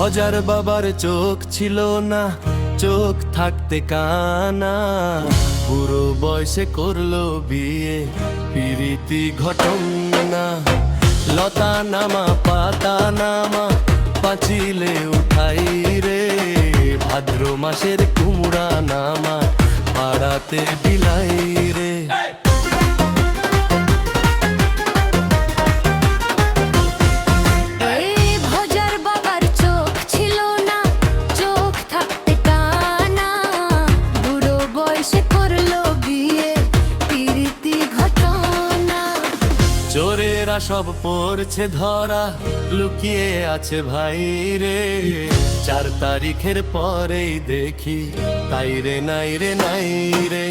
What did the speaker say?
ভজার বাবার চোখ ছিল না, চোখ থাকতে কানা, বুড়ো বয়সে করলো বিয়ে, পিরিতি ঘটনা। লতা নামা পাতা নামা পাঁচিলে উঠাই রে, ভাদ্র মাসের কুমড়া নামা পাড়াতে বিলাই রে। চোরেরা সব পড়ছে ধরা, লুকিয়ে আছে ভাই রে, 4 তারিখের পরেই দেখি তাই রে নাই রে নাই রে।